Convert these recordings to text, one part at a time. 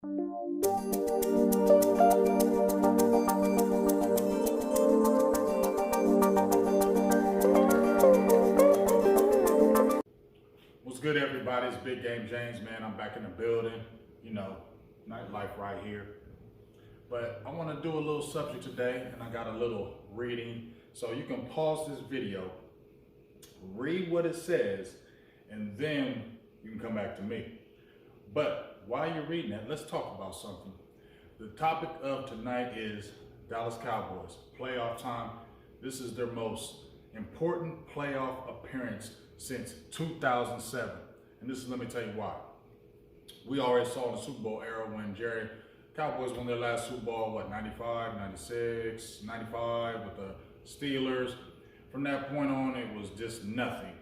What's good, everybody? It's Big Game James, man. I'm back in the building. You know, nightlife right here. But I want to do a little subject today, and I got a little reading. So you can pause this video, read what it says, and then you can come back to me. But while you're reading that, let's talk about something. The topic of tonight is Dallas Cowboys, playoff time. This is their most important playoff appearance since 2007. And this is, let me tell you why. We already saw the Super Bowl era when Cowboys won their last Super Bowl, 95, 96, 95 with the Steelers. From that point on, it was just nothing.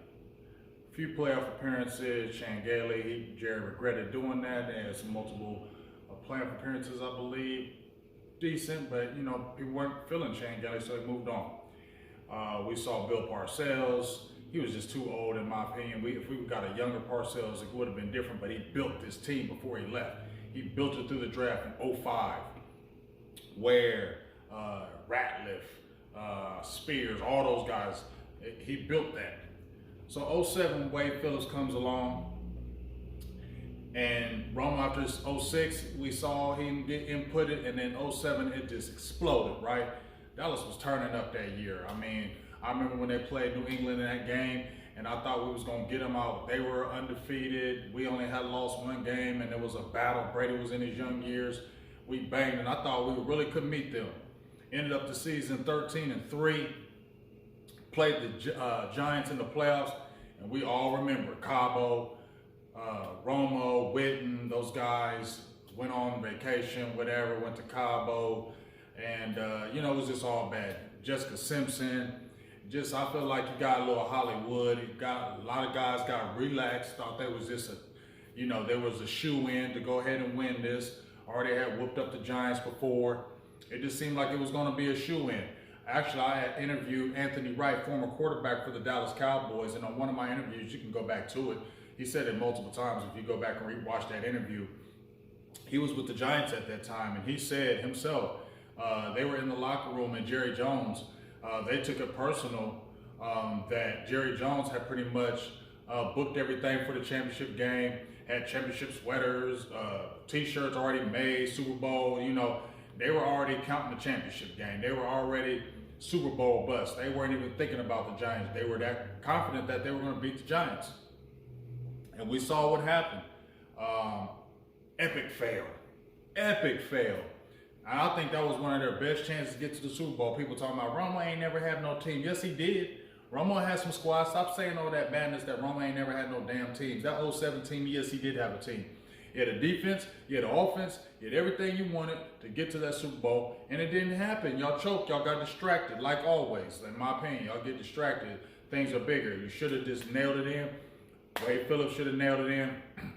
A few playoff appearances, Shane Gailey, Jerry regretted doing that. They had some multiple playoff appearances, I believe. Decent, but people weren't feeling Shane Gailey, so they moved on. We saw Bill Parcells. He was just too old, in my opinion. If we got a younger Parcells, it would have been different, but he built this team before he left. He built it through the draft in 05, Ware, Ratliff, Spears, all those guys. He built that. So 07, Wade Phillips comes along, and Rome after 06, we saw him get inputted, and then 07, it just exploded, right? Dallas was turning up that year. I remember when they played New England in that game, and I thought we was going to get them out. They were undefeated. We only had lost one game, and it was a battle. Brady was in his young years. We banged, and I thought we really couldn't meet them. Ended up the season 13-3, played the Giants in the playoffs, and we all remember Cabo, Romo, Witten, those guys went on vacation, whatever, went to Cabo, and it was just all bad. Jessica Simpson. I feel like you got a little Hollywood. A lot of guys got relaxed, thought there was just there was a shoe-in to go ahead and win this. Already had whooped up the Giants before. It just seemed like it was going to be a shoe-in. Actually, I had interviewed Anthony Wright, former quarterback for the Dallas Cowboys, and on one of my interviews, you can go back to it. He said it multiple times. If you go back and rewatch that interview, he was with the Giants at that time, and he said himself, they were in the locker room, and Jerry Jones, they took it personal that Jerry Jones had pretty much booked everything for the championship game, had championship sweaters, t-shirts already made, Super Bowl, they were already counting the championship game. They were already Super Bowl bust. They weren't even thinking about the Giants. They were that confident that they were going to beat the Giants. And we saw what happened. Epic fail. Epic fail. I think that was one of their best chances to get to the Super Bowl. People talking about Romo ain't never had no team. Yes, he did. Romo had some squads. Stop saying all that madness that Romo ain't never had no damn teams. That 07 team, yes, he did have a team. He had a defense, he had an offense, he had everything you wanted to get to that Super Bowl, and it didn't happen. Y'all choked, y'all got distracted, like always. In my opinion, y'all get distracted. Things are bigger. You should have just nailed it in. Wade Phillips should have nailed it in,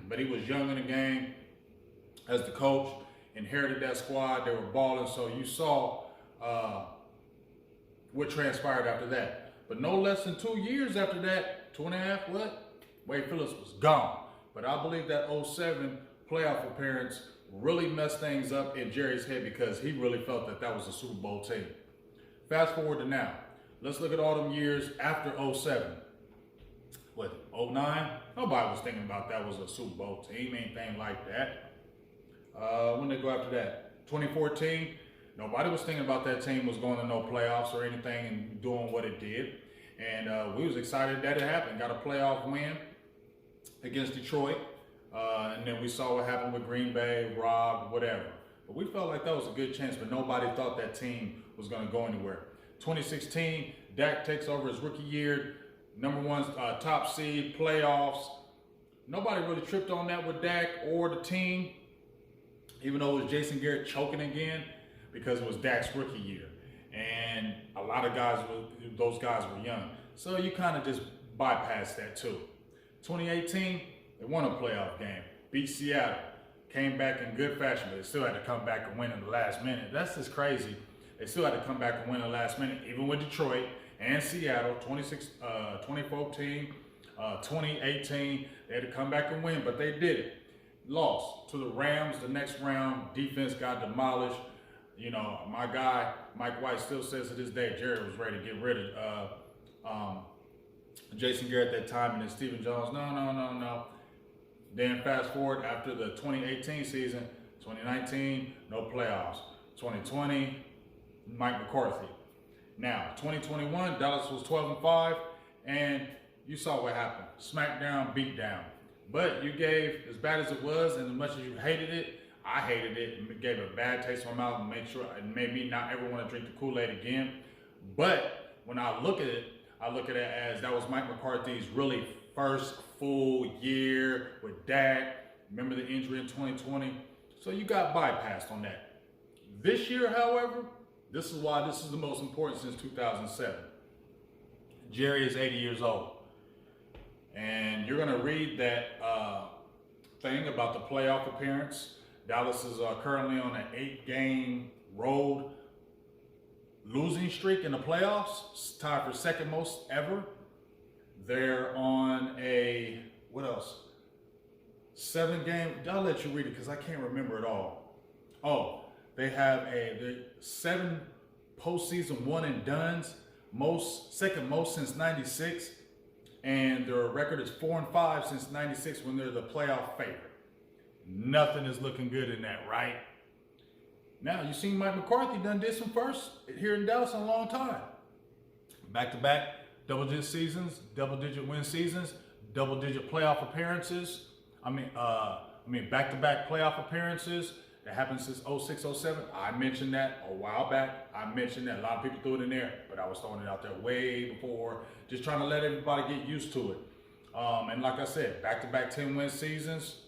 but he was young in the game as the coach. Inherited that squad, they were balling, so you saw what transpired after that. But no less than 2 years after that, 2.5, Wade Phillips was gone. But I believe that 07 playoff appearance really messed things up in Jerry's head because he really felt that that was a Super Bowl team. Fast forward to now. Let's look at all them years after 07. 09? Nobody was thinking about that was a Super Bowl team, anything like that. When they go after that? 2014, nobody was thinking about that team was going to no playoffs or anything and doing what it did. And we was excited that it happened. Got a playoff win against Detroit. And then we saw what happened with Green Bay, Rob, whatever. But we felt like that was a good chance, but nobody thought that team was going to go anywhere. 2016, Dak takes over his rookie year, #1 top seed, playoffs. Nobody really tripped on that with Dak or the team, even though it was Jason Garrett choking again because it was Dak's rookie year. And a lot of guys, those guys were young. So you kind of just bypass that too. 2018, they won a playoff game, beat Seattle, came back in good fashion, but they still had to come back and win in the last minute. That's just crazy. They still had to come back and win in the last minute, even with Detroit and Seattle, 2014, 2018. They had to come back and win, but they did it. lost to the Rams the next round. Defense got demolished. You know, my guy, Mike White, still says to this day, Jerry was ready to get rid of Jason Garrett at that time, and then Stephen Jones. No. Then fast forward after the 2018 season, 2019, no playoffs. 2020, Mike McCarthy. Now, 2021, Dallas was 12-5, and you saw what happened. Smackdown, beatdown. But you gave, as bad as it was, and as much as you hated it, I hated it. It gave a bad taste in my mouth and made me not ever want to drink the Kool-Aid again. But when I look at it as that was Mike McCarthy's really first full year with Dak. Remember the injury in 2020? So you got bypassed on that. This year, however, this is why this is the most important since 2007. Jerry is 80 years old. And you're going to read that thing about the playoff appearance. Dallas is currently on an 8-game road losing streak in the playoffs. It's tied for second most ever. They're on a, what else? 7-game, I'll let you read it because I can't remember it all. Oh, they have the 7 postseason one and dones, second most since 96. And their record is 4-5 since 96 when they're the playoff favorite. Nothing is looking good in that, right? Now, you seen Mike McCarthy done did some first here in Dallas in a long time. Back-to-back double-digit seasons, double-digit win seasons, double-digit playoff appearances. Back-to-back playoff appearances. That happened since 06, 07. I mentioned that a while back. I mentioned that. A lot of people threw it in there, but I was throwing it out there way before, just trying to let everybody get used to it. And like I said, back-to-back 10-win seasons.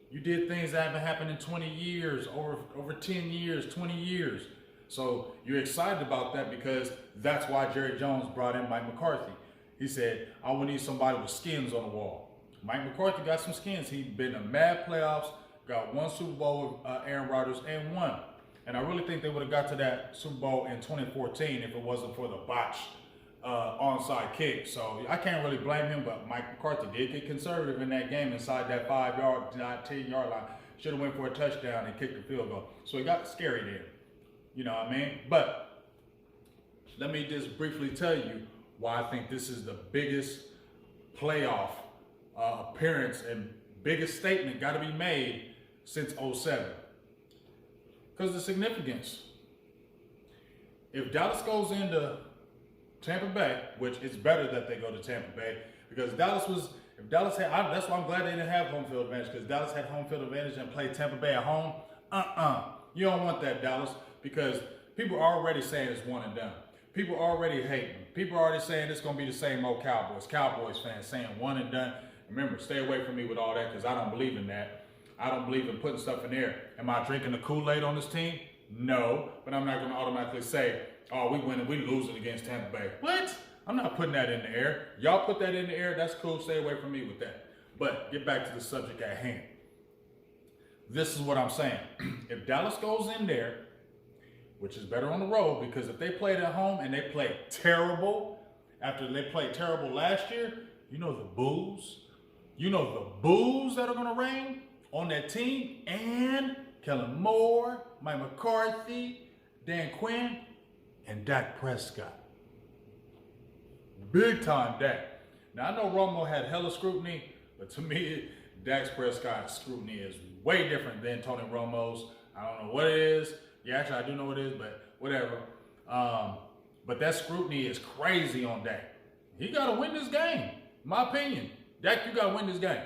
You did things that haven't happened in 20 years, over 10 years, 20 years. So you're excited about that because that's why Jerry Jones brought in Mike McCarthy. He said, I will need somebody with skins on the wall. Mike McCarthy got some skins. He's been in mad playoffs, got 1 Super Bowl with Aaron Rodgers and won. And I really think they would have got to that Super Bowl in 2014 if it wasn't for the botched onside kick. So I can't really blame him, but Mike McCarthy did get conservative in that game inside that 5-yard, 10-yard line. Should have went for a touchdown and kicked the field goal. So he got scary there. You know what I mean? But let me just briefly tell you why I think this is the biggest playoff appearance and biggest statement got to be made since 07. Because the significance. If Dallas goes into Tampa Bay, which is better that they go to Tampa Bay, because that's why I'm glad they didn't have home field advantage, because Dallas had home field advantage and played Tampa Bay at home. You don't want that, Dallas, because people are already saying it's one and done. People are already hating. People are already saying it's going to be the same old Cowboys. Cowboys fans saying one and done. Remember, stay away from me with all that, because I don't believe in that. I don't believe in putting stuff in there. Am I drinking the Kool-Aid on this team? No, but I'm not going to automatically say, oh, we winning, we losing against Tampa Bay. What? I'm not putting that in the air. Y'all put that in the air, that's cool. Stay away from me with that. But get back to the subject at hand. This is what I'm saying. If Dallas goes in there, which is better on the road, because if they played at home and they played terrible after they played terrible last year, you know the boos. You know the boos that are going to rain on that team, and Kellen Moore, Mike McCarthy, Dan Quinn, and Dak Prescott. Big time Dak. Now, I know Romo had hella scrutiny, but to me, Dak Prescott's scrutiny is way different than Tony Romo's. I don't know what it is. Yeah, actually, I do know what it is, but whatever. But that scrutiny is crazy on Dak. He got to win this game, in my opinion. Dak, you got to win this game.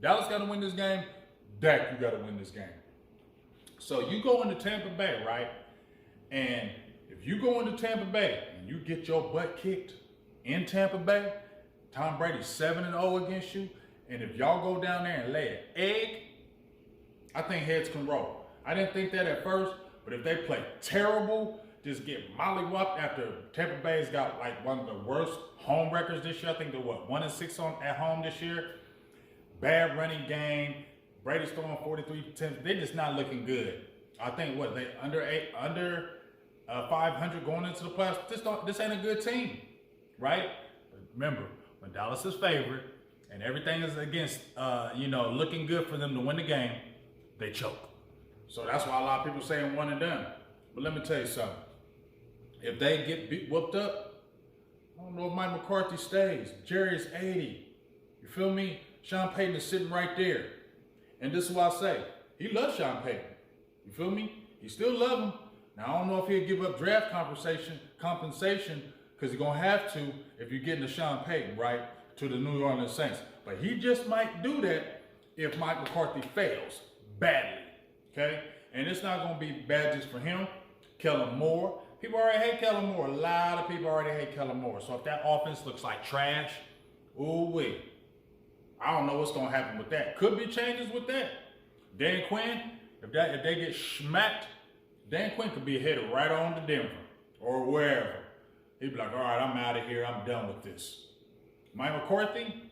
Dallas got to win this game. Dak, you got to win this game. So you go into Tampa Bay, right? And if you go into Tampa Bay and you get your butt kicked in Tampa Bay, Tom Brady's 7-0 against you, and if y'all go down there and lay an egg, I think heads can roll. I didn't think that at first, but if they play terrible, just get mollywopped after Tampa Bay's got like one of the worst home records this year. I think they're 1-6 at home this year. Bad running game. Brady's throwing 43 attempts. They're just not looking good. I think they under 500 going into the playoffs. This ain't a good team, right? But remember, when Dallas is favored and everything is against, looking good for them to win the game, they choke. So that's why a lot of people saying one and done. But let me tell you something. If they get whooped up, I don't know if Mike McCarthy stays. Jerry is 80. You feel me? Sean Payton is sitting right there. And this is what I say. He loves Sean Payton. You feel me? He still love him. Now, I don't know if he'll give up draft compensation, because he's going to have to if you're getting to Sean Payton, right, to the New Orleans Saints. But he just might do that if Mike McCarthy fails badly, okay? And it's not going to be bad just for him. Kellen Moore. People already hate Kellen Moore. A lot of people already hate Kellen Moore. So if that offense looks like trash, ooh-wee. I don't know what's going to happen with that. Could be changes with that. Dan Quinn, if they get smacked, Dan Quinn could be headed right on to Denver or wherever. He'd be like, all right, I'm out of here. I'm done with this. Mike McCarthy,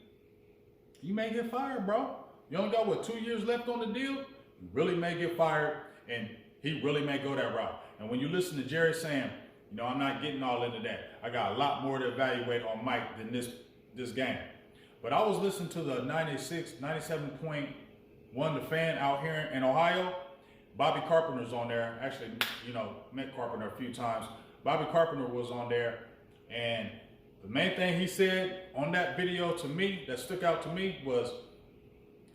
you may get fired, bro. You only got, 2 years left on the deal? You really may get fired, and he really may go that route. And when you listen to Jerry saying, I'm not getting all into that. I got a lot more to evaluate on Mike than this game. But I was listening to the 97.1 The Fan out here in Ohio. Bobby Carpenter's on there. Actually, met Carpenter a few times. Bobby Carpenter was on there. And the main thing he said on that video to me, that stuck out to me, was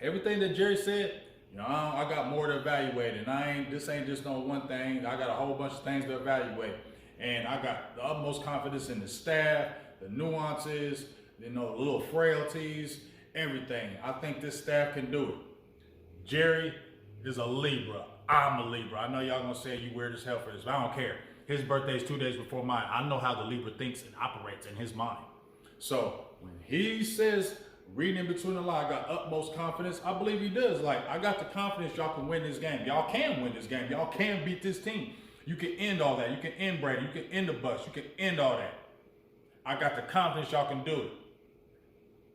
everything that Jerry said, I got more to evaluate. And this ain't just no one thing. I got a whole bunch of things to evaluate. And I got the utmost confidence in the staff, the nuances, the little frailties, everything. I think this staff can do it. Jerry is a Libra. I'm a Libra. I know y'all gonna say you weird as hell for this, but I don't care. His birthday is 2 days before mine. I know how the Libra thinks and operates in his mind. So when he says, reading in between the lines, I got utmost confidence, I believe he does. Like, I got the confidence y'all can win this game. Y'all can win this game. Y'all can beat this team. You can end all that. You can end Brady. You can end the Bucs. You can end all that. I got the confidence y'all can do it.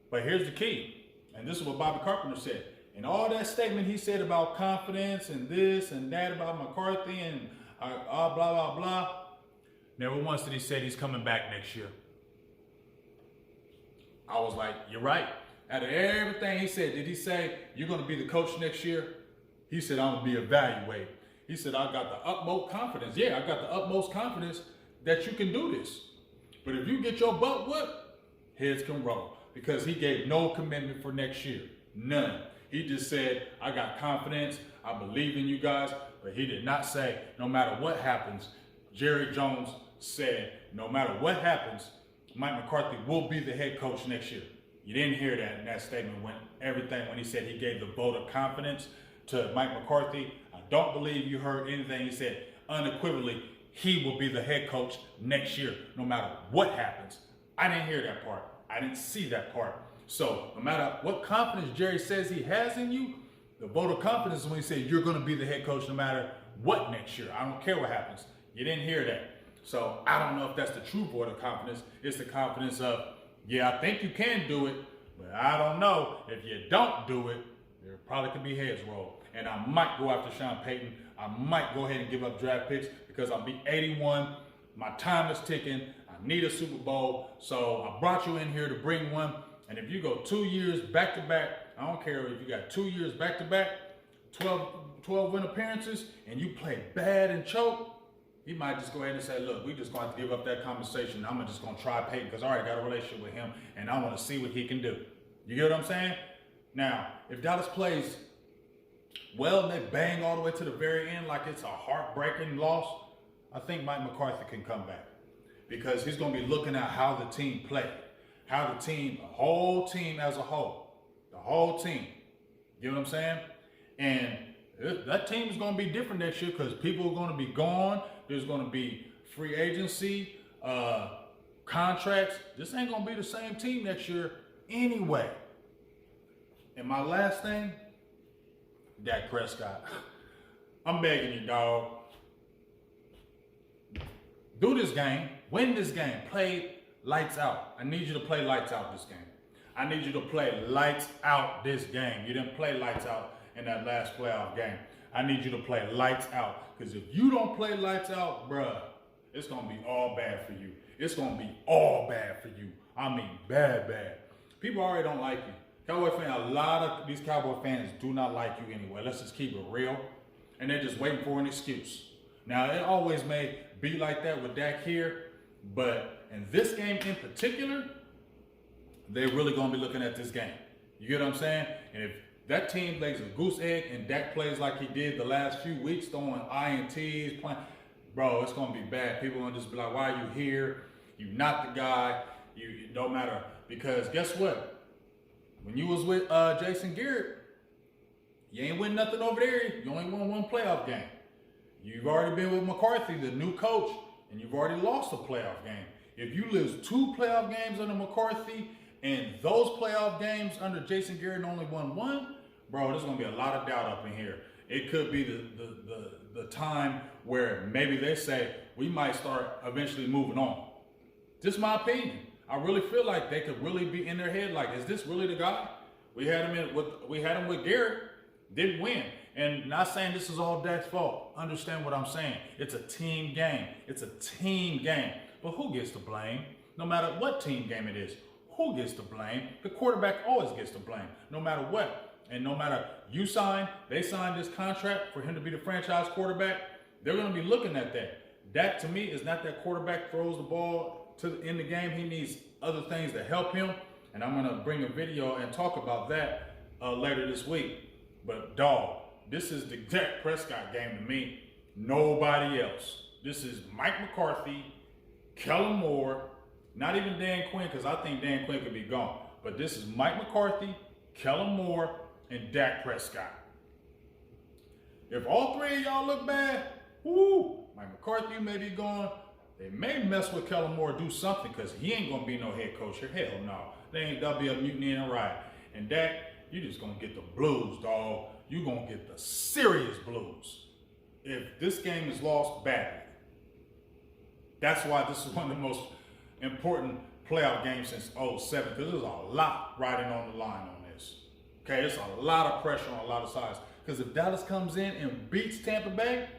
But here's the key, and this is what Bobby Carpenter said. And all that statement he said about confidence and this and that about McCarthy and blah, blah, blah, never once did he say he's coming back next year. I was like, you're right. Out of everything he said, did he say, you're going to be the coach next year? He said, I'm going to be evaluated. He said, I got the utmost confidence. Yeah, I got the utmost confidence that you can do this. But if you get your butt whooped, heads can roll. Because he gave no commitment for next year. None. He just said, I got confidence. I believe in you guys. But he did not say, no matter what happens. Jerry Jones said, no matter what happens, Mike McCarthy will be the head coach next year. You didn't hear that in that statement when he said he gave the vote of confidence to Mike McCarthy. I don't believe you heard anything he said. Unequivocally, he will be the head coach next year, no matter what happens. I didn't hear that part. I didn't see that part. So no matter what confidence Jerry says he has in you, the vote of confidence is when he said you're going to be the head coach no matter what next year. I don't care what happens. You didn't hear that. So I don't know if that's the true vote of confidence. It's the confidence of, yeah, I think you can do it, but I don't know. If you don't do it, there probably could be heads rolled. And I might go after Sean Payton. I might go ahead and give up draft picks because I'll be 81. My time is ticking. I need a Super Bowl. So I brought you in here to bring one. And if you go 2 years back to back, I don't care if you got 2 years back to back, 12 win appearances, and you play bad and choke, he might just go ahead and say, look, we just going to give up that conversation. I'm just going to try Peyton because I already got a relationship with him, and I want to see what he can do. You get what I'm saying? Now, if Dallas plays well and they bang all the way to the very end like it's a heartbreaking loss, I think Mike McCarthy can come back because he's going to be looking at how the team played, how the team, the whole team as a whole, the whole team. You know what I'm saying? And that team is going to be different next year because people are going to be gone. There's going to be free agency, contracts. This ain't going to be the same team next year anyway. And my last thing, Dak Prescott. I'm begging you, dog. Do this game. Win this game. Play lights out. I need you to play lights out this game. I need you to play lights out this game. You didn't play lights out in that last playoff game. I need you to play lights out. Because if you don't play lights out, bruh, it's going to be all bad for you. It's going to be all bad for you. I mean, bad, bad. People already don't like you. Cowboy fan, a lot of these Cowboy fans do not like you anyway. Let's just keep it real. And they're just waiting for an excuse. Now, it always may be like that with Dak here, but in this game in particular, they're really going to be looking at this game. You get what I'm saying? And if that team lays a goose egg and Dak plays like he did the last few weeks, throwing INTs, playing, bro, it's going to be bad. People are going to just be like, why are you here? You're not the guy. You don't matter. Because guess what? When you was with Jason Garrett, you ain't win nothing over there. You only won one playoff game. You've already been with McCarthy, the new coach, and you've already lost a playoff game. If you lose 2 playoff games under McCarthy and those playoff games under Jason Garrett only won 1, bro, there's going to be a lot of doubt up in here. It could be the time where maybe they say we might start eventually moving on. Just my opinion. I really feel like they could really be in their head like, is this really the guy? We had him with Garrett, didn't win. And not saying this is all Dak's fault. Understand what I'm saying. It's a team game. It's a team game. But who gets to blame? No matter what team game it is, who gets to blame? The quarterback always gets to blame, no matter what. And no matter they signed this contract for him to be the franchise quarterback, they're going to be looking at that. Dak, to me, is not that quarterback throws the ball in the game. He needs other things to help him. And I'm going to bring a video and talk about that later this week. But, dog, this is the Dak Prescott game to me. Nobody else. This is Mike McCarthy, Kellen Moore, not even Dan Quinn, because I think Dan Quinn could be gone. But this is Mike McCarthy, Kellen Moore, and Dak Prescott. If all 3 of y'all look bad, Mike McCarthy may be gone. They may mess with Kellen Moore, do something, because he ain't going to be no head coach here. Hell no. There'll be a mutiny and a riot. And Dak, you just going to get the blues, dog. You're going to get the serious blues if this game is lost badly. That's why this is one of the most important playoff games since 2007, because there's a lot riding on the line on this. Okay, it's a lot of pressure on a lot of sides. Because if Dallas comes in and beats Tampa Bay,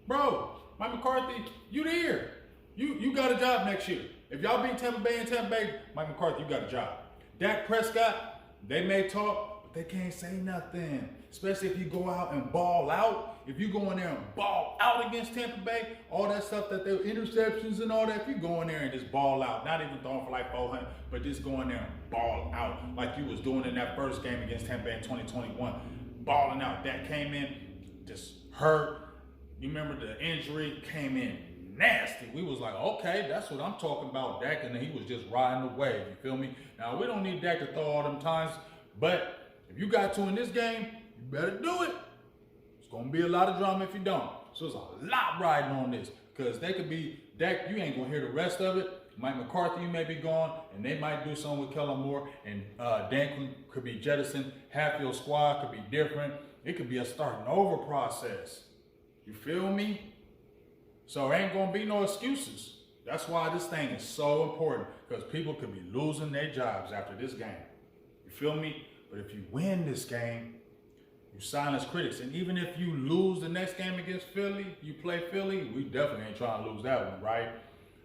bro, Mike McCarthy, you there. You got a job next year. If y'all beat Tampa Bay and Tampa Bay, Mike McCarthy, you got a job. Dak Prescott, they may talk, but they can't say nothing. Especially if you go out and ball out. If you go in there and ball out against Tampa Bay, all that stuff that they interceptions and all that, if you go in there and just ball out, not even throwing for like 400, but just go in there and ball out like you was doing in that first game against Tampa Bay in 2021. Balling out. That came in, just hurt. You remember the injury came in nasty. We was like, okay, that's what I'm talking about, Dak, and he was just riding the wave, you feel me? Now, we don't need Dak to throw all them times, but if you got to in this game, you better do it. It's going to be a lot of drama if you don't. So there's a lot riding on this, because they could be, Dak, you ain't going to hear the rest of it. Mike McCarthy may be gone, and they might do something with Kellen Moore, and Dan could be jettisoned. Half your squad could be different. It could be a starting over process. You feel me? So there ain't gonna be no excuses. That's why this thing is so important, because people could be losing their jobs after this game. You feel me? But if you win this game, you silence critics. And even if you lose the next game against Philly, you play Philly, we definitely ain't trying to lose that one, right?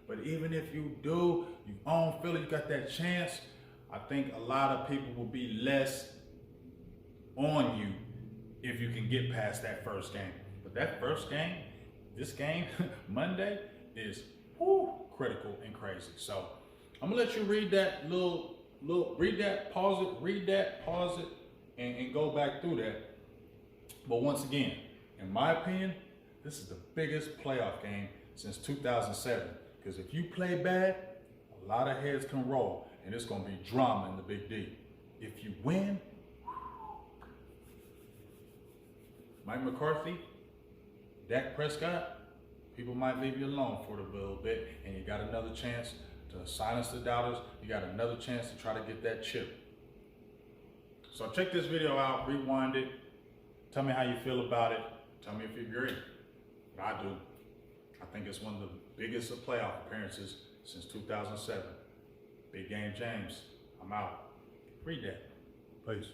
But even if you do, you own Philly, you got that chance, I think a lot of people will be less on you if you can get past that first game. But that first game, this game, Monday, is critical and crazy. So I'm gonna let you read that read that, pause it, and go back through that. But once again, in my opinion, this is the biggest playoff game since 2007. Because if you play bad, a lot of heads can roll, and it's gonna be drama in the Big D. If you win, Mike McCarthy, Dak Prescott, people might leave you alone for a little bit, and you got another chance to silence the doubters. You got another chance to try to get that chip. So check this video out, rewind it. Tell me how you feel about it. Tell me if you agree. I do. I think it's one of the biggest of playoff appearances since 2007. Big Game James. I'm out. Read that. Peace.